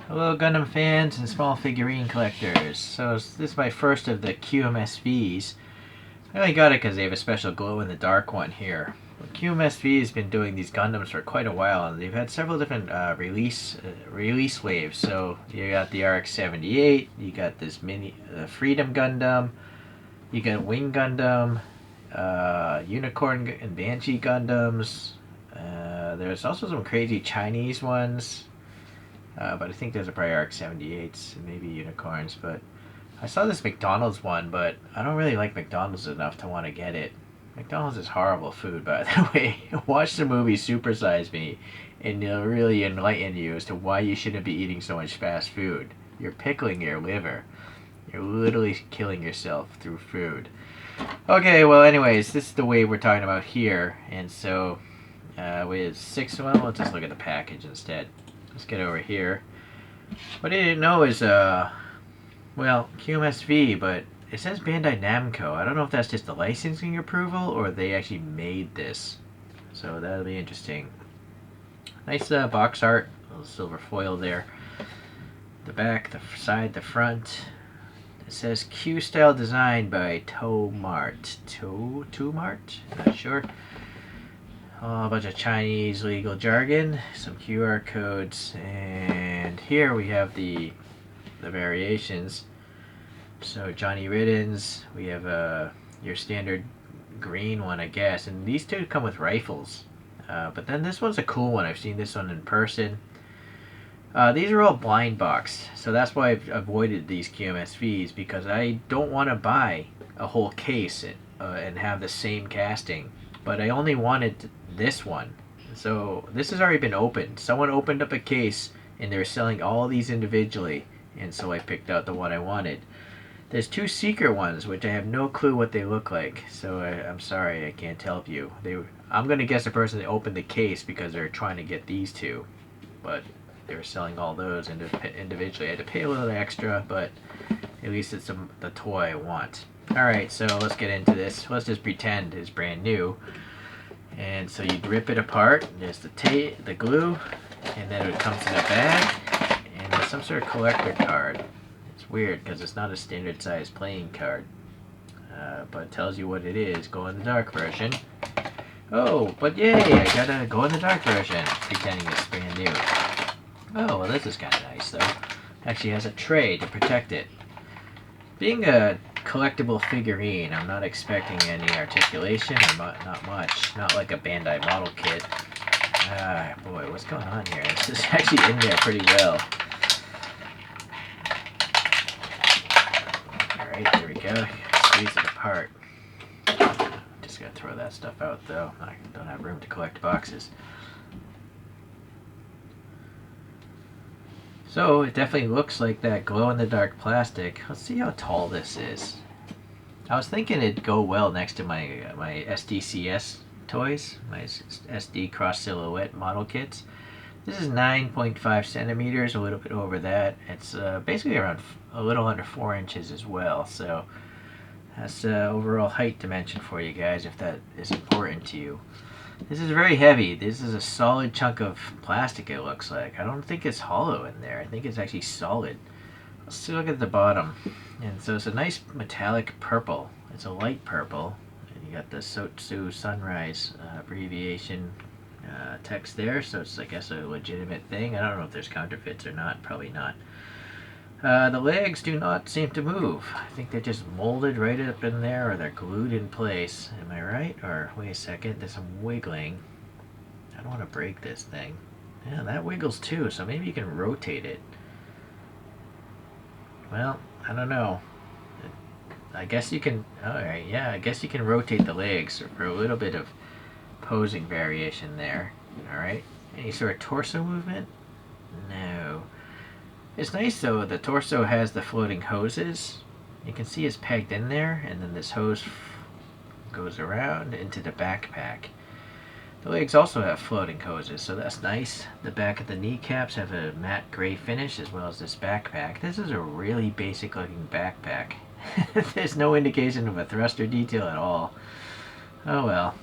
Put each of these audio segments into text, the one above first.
Hello Gundam fans and small figurine collectors. So this is my first of the QMSVs. I only got it because they have a special glow-in-the-dark one here. QMSV has been doing these Gundams for quite a while, and they've had several different release waves. So you got the RX-78, you got this mini Freedom Gundam, you got Wing Gundam, Unicorn and Banshee Gundams. There's also some crazy Chinese ones. But I think those are probably RX-78s and maybe unicorns. But I saw this McDonald's one, but I don't really like McDonald's enough to want to get it. McDonald's is horrible food, by the way. Watch the movie Super Size Me, and it'll really enlighten you as to why you shouldn't be eating so much fast food. You're pickling your liver. You're literally killing yourself through food. Okay, well, anyways, this is the wave we're talking about here. And so, with 6 of them, let's just look at the package instead. Let's get over here. What I didn't know is, well, QMSV, but it says Bandai Namco. I don't know if that's just the licensing approval or they actually made this. So that'll be interesting. Nice box art, a little silver foil there. The back, the side, the front. It says Q-style design by Tomart. Tomart? Not sure. A bunch of Chinese legal jargon, some QR codes, and here we have the variations. So Johnny Ridden's, we have your standard green one, I guess, and these two come with rifles. But then this one's a cool one. I've seen this one in person. These are all blind box, so that's why I've avoided these QMSVs, because I don't want to buy a whole case and have the same casting. But I only wanted this one. So this has already been opened. Someone opened up a case and they're selling all these individually, and so I picked out the one I wanted. There's 2 secret ones which I have no clue what they look like, so I'm sorry I can't help you. I'm going to guess the person that opened the case because they're trying to get these 2, but they were selling all those individually. I had to pay a little extra, but at least it's the toy I want. Alright, so let's get into this. Let's just pretend it's brand new. And so you'd rip it apart. There's the glue, and then it comes in a bag, and there's some sort of collector card. It's weird because it's not a standard size playing card, but it tells you what it is. Go in the dark version. Oh, but yay! I got a go in the dark version, pretending it's brand new. Oh, well, this is kind of nice though. Actually has a tray to protect it. Being a collectible figurine, I'm not expecting any articulation, or not much. Not like a Bandai model kit. Boy, what's going on here? This is actually in there pretty well. Alright, there we go. Squeeze it apart. Just gotta throw that stuff out though. I don't have room to collect boxes. So it definitely looks like that glow-in-the-dark plastic. Let's see how tall this is. I was thinking it'd go well next to my SDCS toys, my SD cross silhouette model kits. This is 9.5 centimeters, a little bit over that. It's basically around a little under 4 inches as well. So that's overall height dimension for you guys, if that is important to you. This is very heavy. This is a solid chunk of plastic, it looks like. I don't think it's hollow in there. I think it's actually solid. Let's look at the bottom. And so it's a nice metallic purple. It's a light purple. And you got the Sotsu Sunrise abbreviation text there. So it's, I guess, a legitimate thing. I don't know if there's counterfeits or not. Probably not. The legs do not seem to move. I think they're just molded right up in there, or they're glued in place. Am I right? Or, wait a second, there's some wiggling. I don't want to break this thing. Yeah, that wiggles too, so maybe you can rotate it. Well, I don't know. I guess you can, alright, yeah, I guess you can rotate the legs for a little bit of posing variation there. Alright, any sort of torso movement? No. It's nice though, the torso has the floating hoses. You can see it's pegged in there, and then this hose goes around into the backpack. The legs also have floating hoses, so that's nice. The back of the kneecaps have a matte gray finish, as well as this backpack. This is a really basic looking backpack. There's no indication of a thruster detail at all. Oh well.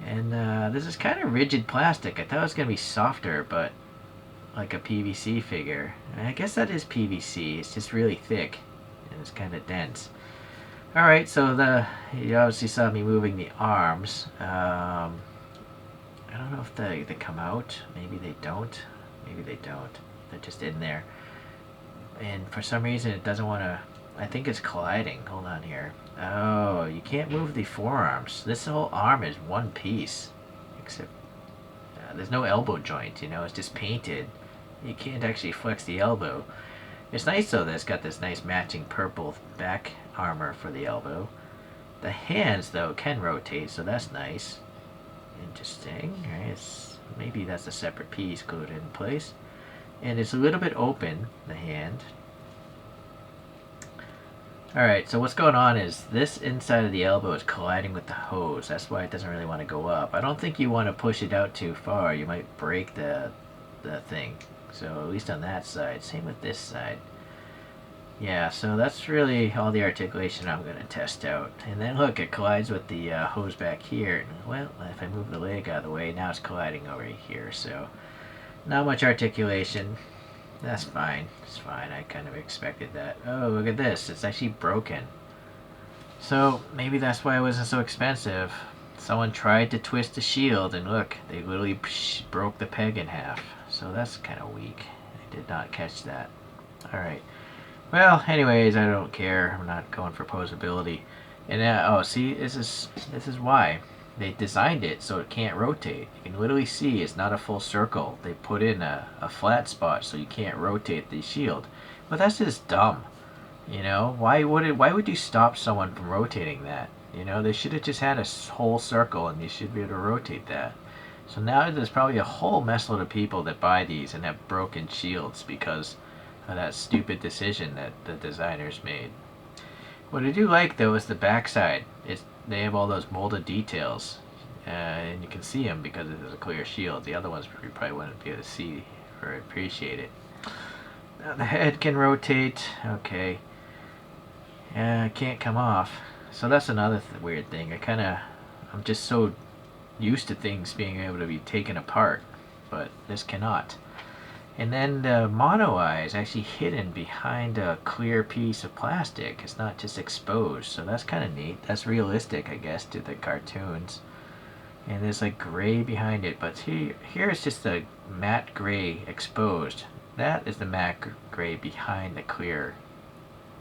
And this is kind of rigid plastic. I thought it was going to be softer, but like a PVC figure. I guess that is PVC. It's just really thick and it's kind of dense. All right, so you obviously saw me moving the arms. I don't know if they come out. Maybe they don't. Maybe they don't. They're just in there. And for some reason it doesn't want to. I think it's colliding. Hold on here. Oh, you can't move the forearms. This whole arm is one piece, except there's no elbow joint. You know, it's just painted. You can't actually flex the elbow. It's nice though that it's got this nice matching purple back armor for the elbow. The hands though can rotate, so that's nice. Interesting. Right? Maybe that's a separate piece glued in place. And it's a little bit open, the hand. Alright, so what's going on is this inside of the elbow is colliding with the hose. That's why it doesn't really want to go up. I don't think you want to push it out too far. You might break the thing. So at least on that side. Same with this side. Yeah, so that's really all the articulation I'm going to test out. And then look, it collides with the hose back here. Well, if I move the leg out of the way, now it's colliding over here. So not much articulation. That's fine. It's fine. I kind of expected that. Oh, look at this. It's actually broken. So maybe that's why it wasn't so expensive. Someone tried to twist the shield and look, they literally broke the peg in half. So that's kind of weak. I did not catch that. Alright. Well, anyways, I don't care. I'm not going for posability. And oh, see, this is why. They designed it so it can't rotate. You can literally see it's not a full circle. They put in a flat spot so you can't rotate the shield. But that's just dumb. You know, why would you stop someone from rotating that? You know, they should have just had a whole circle and you should be able to rotate that. So now there's probably a whole messload of people that buy these and have broken shields because of that stupid decision that the designers made. What I do like though is the backside. They have all those molded details, and you can see them because it is a clear shield. The other ones you probably wouldn't be able to see or appreciate it. Now the head can rotate. Okay. Can't come off. So that's another weird thing. I'm just so used to things being able to be taken apart, but this cannot. And then the mono eye is actually hidden behind a clear piece of plastic. It's not just exposed, so that's kind of neat. That's realistic, I guess, to the cartoons. And there's like gray behind it, but here it's just a matte gray exposed. That is the matte gray behind the clear.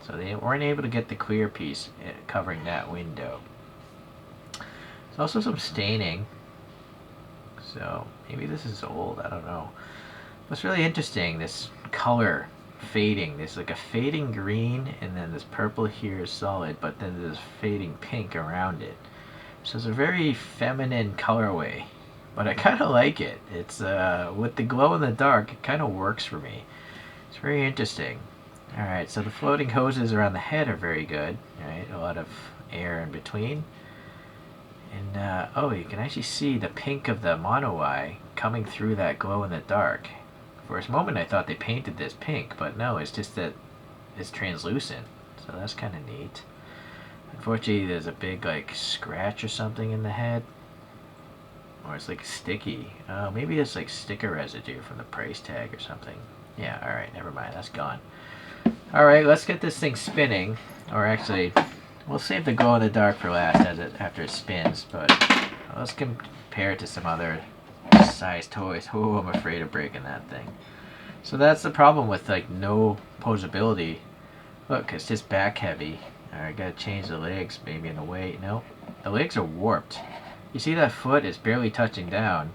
So they weren't able to get the clear piece covering that window. There's also some staining. So maybe this is old, I don't know. What's really interesting, this color fading. There's like a fading green, and then this purple here is solid, but then there's fading pink around it. So it's a very feminine colorway, but I kind of like it. It's with the glow in the dark, it kind of works for me. It's very interesting. Alright, so the floating hoses around the head are very good. Alright, a lot of air in between. And oh, you can actually see the pink of the mono eye coming through that glow in the dark. For a moment I thought they painted this pink, but no, it's just that it's translucent. So that's kind of neat. Unfortunately, there's a big like scratch or something in the head. Or it's like sticky. Oh, maybe it's like sticker residue from the price tag or something. Yeah, alright, never mind, that's gone. Alright, let's get this thing spinning. Or actually, we'll save the glow in the dark for last after it spins, but let's compare it to some other size toys. Oh, I'm afraid of breaking that thing. So that's the problem with like no posability. Look, it's just back heavy. Alright, gotta change the legs maybe in a way. No, the legs are warped. You see that foot is barely touching down.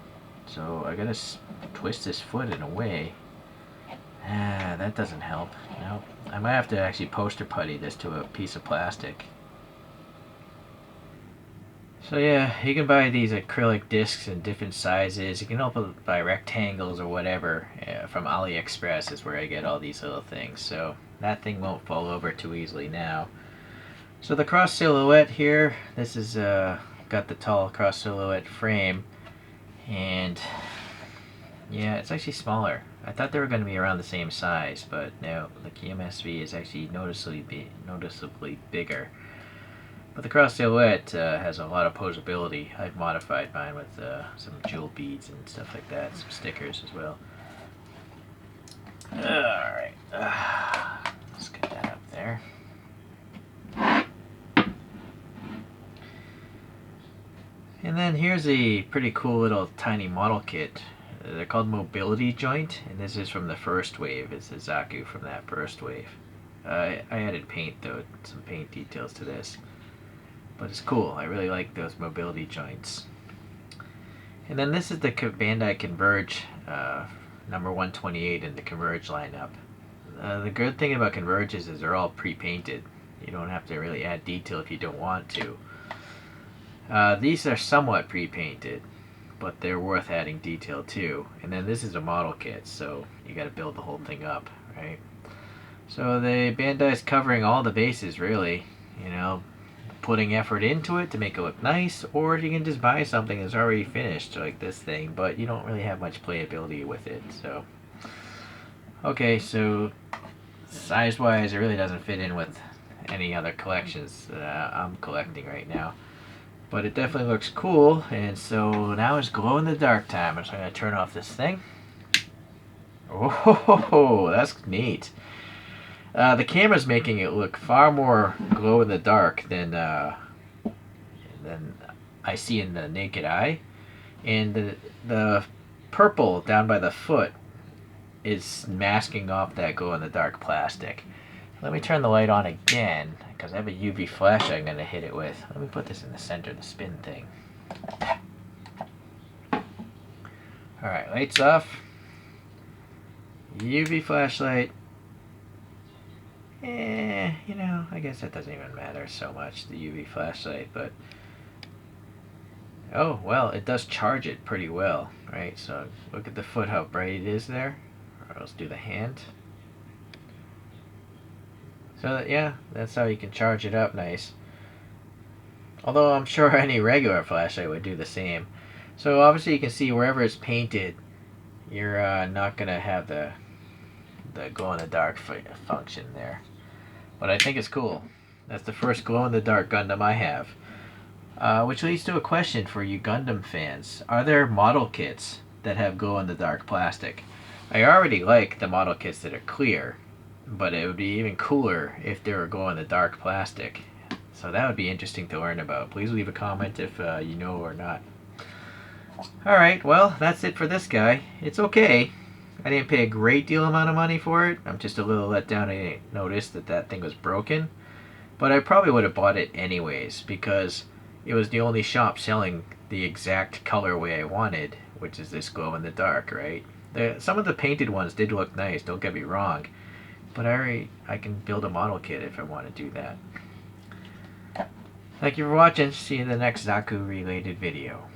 So I gotta twist this foot in a way. Ah, that doesn't help. No, I might have to actually poster putty this to a piece of plastic. So yeah, you can buy these acrylic discs in different sizes. You can also buy rectangles or whatever from AliExpress is where I get all these little things. So that thing won't fall over too easily now. So the cross silhouette here, this is got the tall cross silhouette frame, and yeah, it's actually smaller. I thought they were going to be around the same size, but no, the QMSV is actually noticeably bigger. But the cross silhouette has a lot of posability. I've modified mine with some jewel beads and stuff like that, some stickers as well. And here's a pretty cool little tiny model kit. They're called Mobility Joint, and this is from the first wave. It's the Zaku from that first wave. I added paint though, some paint details to this. But it's cool. I really like those mobility joints. And then this is the Bandai Converge number 128 in the Converge lineup. The good thing about Converges is they're all pre-painted. You don't have to really add detail if you don't want to. These are somewhat pre-painted, but they're worth adding detail too. And then this is a model kit, so you got to build the whole thing up, right? So the Bandai's covering all the bases, really. You know, putting effort into it to make it look nice, or you can just buy something that's already finished, like this thing, but you don't really have much playability with it. So, okay, so size-wise, it really doesn't fit in with any other collections that I'm collecting right now. But it definitely looks cool, and so now it's glow-in-the-dark time. I'm just going to turn off this thing. Oh, that's neat. The camera's making it look far more glow-in-the-dark than I see in the naked eye. And the purple down by the foot is masking off that glow-in-the-dark plastic. Let me turn the light on again, because I have a UV flash I'm going to hit it with. Let me put this in the center of the spin thing. Alright, lights off. UV flashlight. You know, I guess that doesn't even matter so much, the UV flashlight, but... Oh, well, it does charge it pretty well, right? So, look at the foot, how bright it is there. Or let's do the hand. So yeah, that's how you can charge it up nice. Although I'm sure any regular flashlight would do the same. So obviously you can see wherever it's painted, you're not going to have the glow-in-the-dark function there. But I think it's cool. That's the first glow-in-the-dark Gundam I have. Which leads to a question for you Gundam fans. Are there model kits that have glow-in-the-dark plastic? I already like the model kits that are clear. But it would be even cooler if they were glow-in-the-dark plastic. So that would be interesting to learn about. Please leave a comment if you know or not. Alright, well, that's it for this guy. It's okay. I didn't pay a great deal amount of money for it. I'm just a little let down. I didn't notice that thing was broken. But I probably would have bought it anyways, because it was the only shop selling the exact colorway I wanted, which is this glow-in-the-dark, right? Some of the painted ones did look nice, don't get me wrong. But I can build a model kit if I want to do that. Thank you for watching. See you in the next Zaku related video.